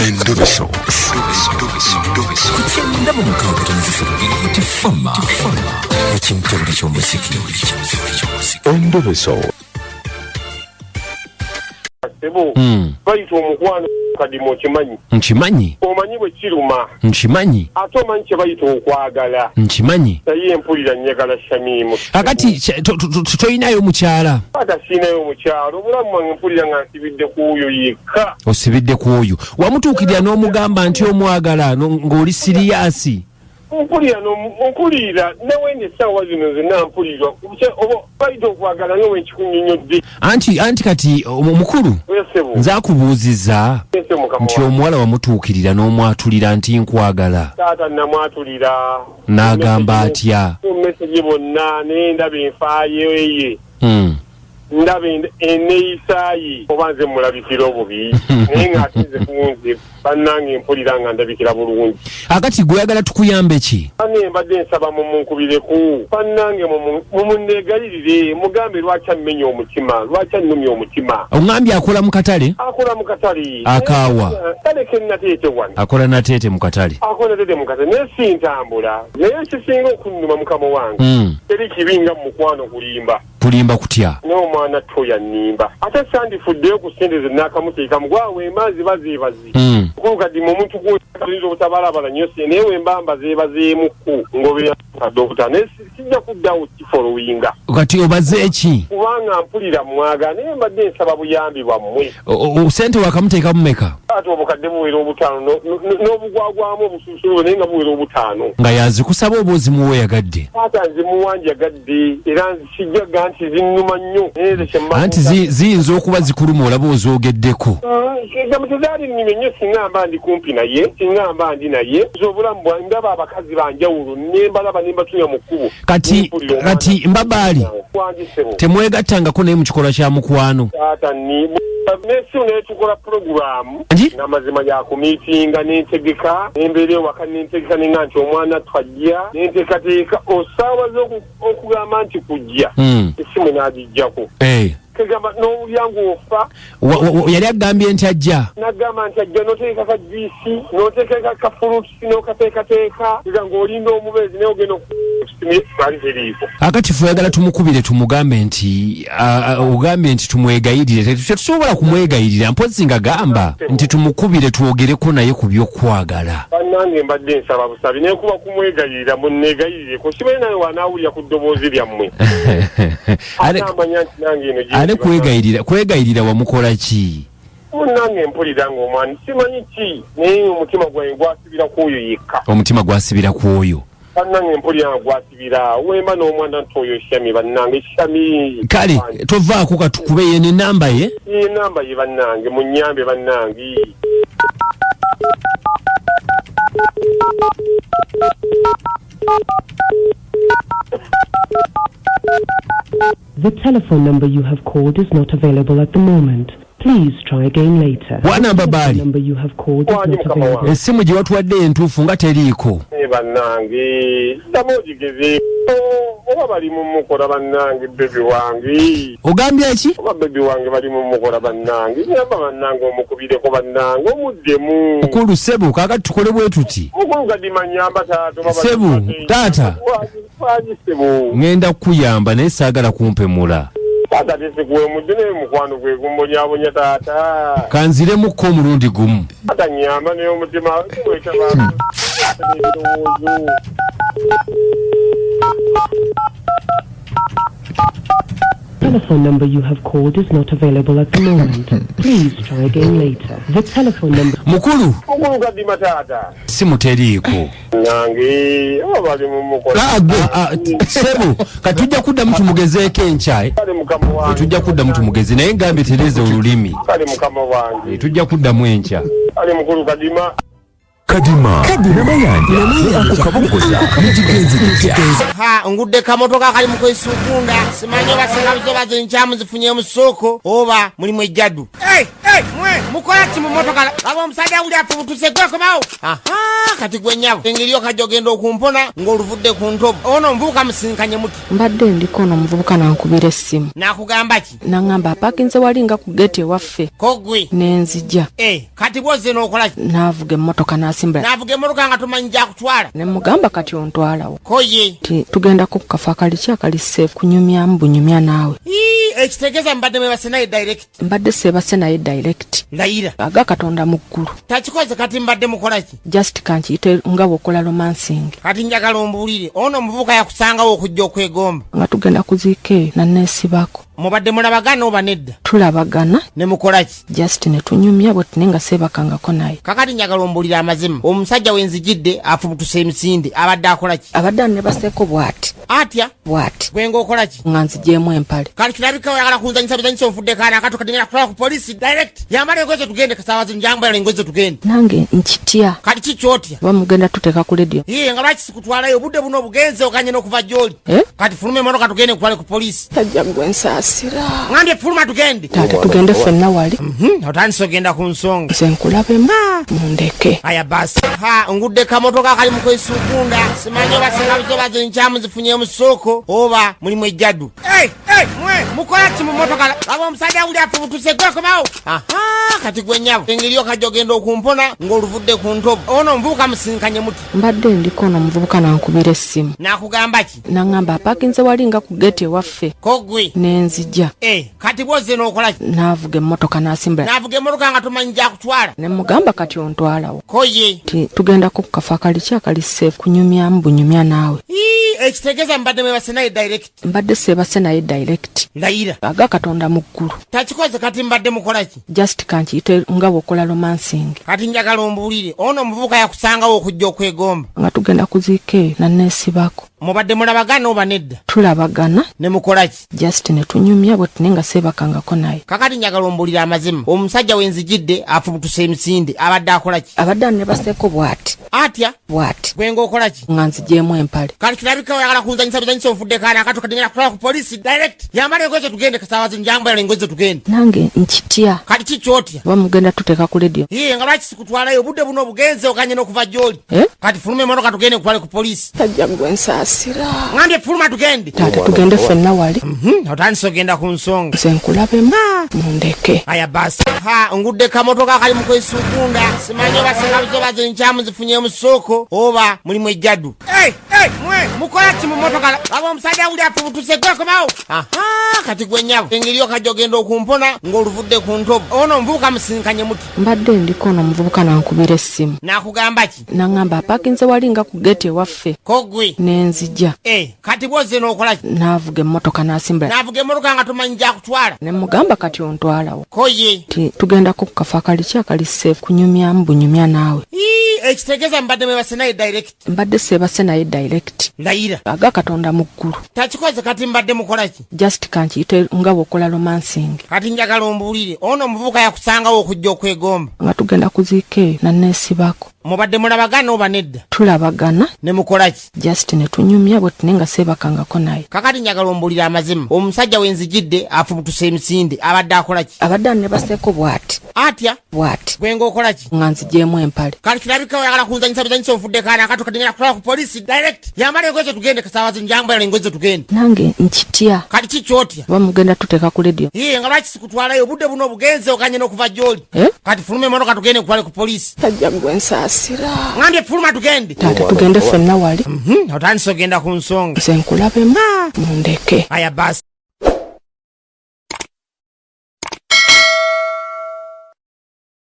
Endobeso. Kugenda mu mukaaga tifama ekintu ky'omuziki. Endobeso. Bayita omukwano kadimo kimanyi. Nkimanyi. Omanyi bwe kiruma. Nkimanyi. Ate omanyi kye bayita okwagala. Nkimanyi. Naye empulira njagala Shamimu. Akati toyinayo mukyala. Ata siinayo mukyala. Obulamu bwange mpulira nga nsibidde ku oyo yekka. Osibidde ku oyo. Wamutuukirira n'omugamba nti omwagala ng'oli siriyasi. Mpulira newe essaawa zino zonna mpulira bayita okwagala newe nkikunyonyodde. Anti kati omukulu nze akubuuzizza nti omuwala wamutuukirira n'omwatulira nti nkwagala. Taata namwatulira n'agamba atya? Mumesegi bonna naye ndaba enfaayo ye. Ndaba enneeyisaayi oba nze mulabikira obubi naye ng'atinze kunze bannange mpulira nga ndabikira bulungi. Akati gweyagala tukuyambe ki? Bane mbadde nsaba mumunkubireko bannange mumunneegayirire mugambe lwaki ammenya omutima lwaki annumya omutima. Oŋŋambye akola mu katale? Akola mu katale. Akaawa? Taleke nateete wano. Akola nateete mu katale? Akola nateete mu katale naye si ntambula naye kisinga okunnuma mukama wange. Teri kibi nga mu mukwano kulimba. Kulimba kutya? N'omwana toya nnimba. Ate sandifuddeyo ku ssente ze n'akamuteekamu gwawe emba ziba zeebazi. Kukadde mu muntu gw'oyinza obutabalabala nnyo naye wembamba zeebazeemukku ng'obeera dokita naye sijja kuddawo kifolowinga. Kati obaze ki? Kubanga mpulira mwagala naye mbadde nsaba buyambi bwammwe. Sente wakamuteeka mu meka? Ate obukadde buwera obutaano n'obugwagwamu obusuusulo naye nga buwera obutaano. Nga yazikusaba oba ozimuwa yagadde? Taata nzimuwanjagadde era nzikijjaga nti zinnuma nnyo. Anti ziyinza okuba zikuluma olaba ozoogeddeko. Ekigambo tezaali nnime nnyo singa mba ndi kumpi naye singa mba ndi naye obulamu bwange ndaba abakazi banjawulo nembalaba nembatunya mu kkubo. Kati mbabaali temwegattangako naye mu kikolwa kya mukwano? Taata nesiwo naye tukola puroguramu n'amazima yakumiitinga nentegeka nembeera ewaka nentegeka nenga nti omwana twajja nenteekateeka osaawa z'okugamba nti kujja esimu n'agijjako. Kagamba n'owulyangu ofa. Yali agambye nti ajja? N'agamba nti ajja n'oteeka ka juisi n'oteeka ka fuluutusi n'okateekateeka nga ng'olinda omubeezi naye ogenda okusimaali teriiko. Akati fe oyagala tumukubire tumugambe nti ogambye nti tumwegayirire. Tetusobola kumwegayirira mpozi nga gamba nti tumukubire twogereko naye ku by'okwagala. Bannange mbadde nsaba busabi naye kuba kumwegayirira munneegayirireko simanyi naye wanaawulira ku ddoboozi lyammwe. Amanya nti nange eno ale kwegayirira wamukola ki? Munnange mpulira ng'omwana simanyi ki naye omutima gwange gwasibira ku oyo yekka. Omutima gwasibira ku oyo? Bannange mpulira nga gwasibira wemba n'omwana nti oyo Shami bannange Shami. Kale tovaako katukube ye n'ennamba ye? Ye nnamba ye bannange munnyambe bannange. The telephone number you have called is not available at the moment. Please try again later. Wana babali. The number you have called is not available. Esimu gye watuwadde entuufu nga teriiko. Bannange ndamugigeze oba bali mu mukola bannange bebi wange. Ogambye ki? Oba bebi wange bali mu mukola bannange. Nyamba bannange omukubireko bannange omuddemu. Mukulu Sebu kaakati tukole bwe tuti. Mukulu kadima nyamba taata. Sebu taata. Sebu. Ngenda kukuyamba naye saagala kumpemula. Taata tesikuwe mudde naye mukwano gwe gumbonyabonya taata. Kanziremukko omulundi gumu. Taata nyamba naye omutima wetaba. Telephone number you have called is not available at the moment. Please try again later. The telephone number. Mukulu kadima taata. Simu teriiko. Nange oba bali mu mukola. Sebu katujja kuddamu tumugezeeko enkya. Kale mukama wange. Tujja kuddamu tumugeze naye ngambe tereze olulimi. Kale mukama wange. Tujja kuddamu enkya. Kale mukulu kadima. kadima namayandi akukabogoza nikigenzi kitya ngudde kamotoka kali mukwesukunda simanyi basengabizo bazenkyamu zifunye mu ssoko oba mulimu ejjaddu mwe mukola ki mu motoka aba omusajja uli afubutuse gwekomawo kati gwe nnyabo engeri okajja ogenda okumpona ng'oluvudde ku ntobo ono omuvubuka musinkanye muti mbadde ndiko ono omuvubuka nankubira essimu nakugamba ki naŋŋamba apakinze wali nga ku geeti ewaffe kogwe nenzija kati bwozze n'okola ki naavuga emmotoka n'asimbula naavuga emmotoka nga tomanyi gyakutwala ne mugamba kati ontwalawo koye tugendako ku kafo akali ki akali seefu kunyumyamu bunyumya naawe ekitegeeza mbadde mwebase naye direct mbadde seebase naye direct layira aga katonda mu ggulu takikoze kati mbadde mukola ki just kankiyite nga bw'okola romansing kati njagala ombuulire ono omuvubuka yakusangawo okujja okwegomba nga tugenda kuziika eyo nanneesibako mubadde mulabagana oba nedda tulabagana ne mukola ki just ne tunyumya bwe tune nga seebakangako naye kakati njagala ombuulire amazima omusajja wenzijidde afubutuse emisinde abadde akola ki abadde anebaseeko bw'ati atya bw'ati gwe ng'okola ki nga nzigyemu empale kati kirabika oyagala kunzanyisa bizanyisa onfudde kaana akato kadingera kutwala ku polisi direct yambala engoye tugende kasaawazi njambalala engoye tugende nange nkitya kati kikyotya oba mugenda tuteeka ku ledio nga lwaki sikutwalayo obudde buno obugenze okanye n'okuva gy'oli kati fuluma emotoka tugende kutwale ku polisi tajja gwe nsaasira ngambye fuluma tugende taata tugende ffenna wali otandise ogenda ku nsonga nze nkulabemu mundeke aya basi ngudde kamotoka kali mukwesukunda simanyi oba sengabizo bazenkyamu zifunye mu ssoko oba mulimu ejjaddu mwe mukola ki mu motoka aba omusajja uli afubutuse gwekomawo kati gwe nnyabo engeri okajja ogenda okumpona ng'oluvudde ku ntobo ono omuvubuka musinkanye muti mbadde ndiko ono omuvubuka nankubira essimu nakugamba ki naŋŋamba apakinze wali nga ku geeti ewaffe kogwe nenzija kati bwozze n'okola ki naavuga emmotoka n'asimbula naavuga emmotoka nga tomanyi gyakutwala ne mugamba kati ontwalawo koye tugendako ku kafo akali ki akali seefu kunyumyamu bunyumya naawe ekitegeeza mbadde mwebase naye direct mbadde seebase naye direct layira aga katonda mu ggulu takikoze kati mbadde mukola ki just kankiyite nga bw'okola romansing kati njagala ombuulire ono omuvubuka yakusangawo okujja okwegomba nga tugenda kuziika eyo nanneesibako mubadde mulabagana oba nedda tulabagana ne mukola ki just ne tunyumya bwe tune nga seebakangako naye kakati njagala ombuulire amazima omusajja wenzijidde afubutuse emisinde abadde akola ki abadde anebaseeko bw'ati atya bw'ati gwe ng'okola ki nga nzigyemu empale kati kirabika oyagala kunzanyisa bizanyisa onfudde kaana akato kadingera kutwala ku polisi direct yambala engoye tugende kasaawazi njambalala engoye tugende nange nkitya kati kikyotya oba mugenda tuteeka ku ledio nga lwaki sikutwalayo obudde buno obugenze okanye n'okuva gy'oli kati fuluma emotoka tugende kutwale ku polisi tajja gwe nsaasira ngambye fuluma tugende taata tugende ffenna wali otandise ogenda ku nsonga nze nkulabemu mundeke aya basi ngudde kamotoka kali mukwesukunda simanyi oba sengabizo bazenkyamu zifunye mu ssoko oba mulimu ejjaddu mwe mukola ki mu motoka aba omusajja uli afubutuse gwekomawo kati gwe nnyabo engeri okajja ogenda okumpona ng'oluvudde ku ntobo ono omuvubuka musinkanye muti mbadde ndiko ono omuvubuka nankubira essimu nakugamba ki naŋŋamba apakinze wali nga ku geeti ewaffe kogwe nenzija kati bwozze n'okola ki naavuga emmotoka n'asimbula naavuga emmotoka nga tomanyi gyakutwala ne mugamba kati ontwalawo koye tugendako ku kafo akali ki akali seefu kunyumyamu bunyumya naawe ekitegeeza mbadde mwebase naye direct mbadde seebase naye direct layira aga katonda mu ggulu takikoze kati mbadde mukola ki just kankiyite nga bw'okola romansing kati njagala ombuulire ono omuvubuka yakusangawo okujja okwegomba nga tugenda kuziika eyo nanneesibako mubadde mulabagana oba nedda tulabagana ne mukola ki just ne tunyumya bwe tune nga seebakangako naye kakati njagala ombuulire amazima omusajja wenzijidde afubutuse emisinde abadde akola ki abadde anebaseeko bw'ati atya bw'ati gwe ng'okola ki nga nzigyemu empale kati kirabika oyagala kunzanyisa bizanyisa onfudde kaana akato kadingera kutwala ku polisi direct yambala engoye tugende kasaawazi njambalala engoye tugende nange nkitya kati kikyotya oba mugenda tuteeka ku ledio nga lwaki sikutwalayo obudde buno obugenze okanye n'okuva gy'oli kati fuluma emotoka tugende kutwale ku polisi tajja gwe nsaasira ngambye fuluma tugende taata tugende ffenna wali otandise ogenda ku nsonga nze nkulabemu mundeke aya basi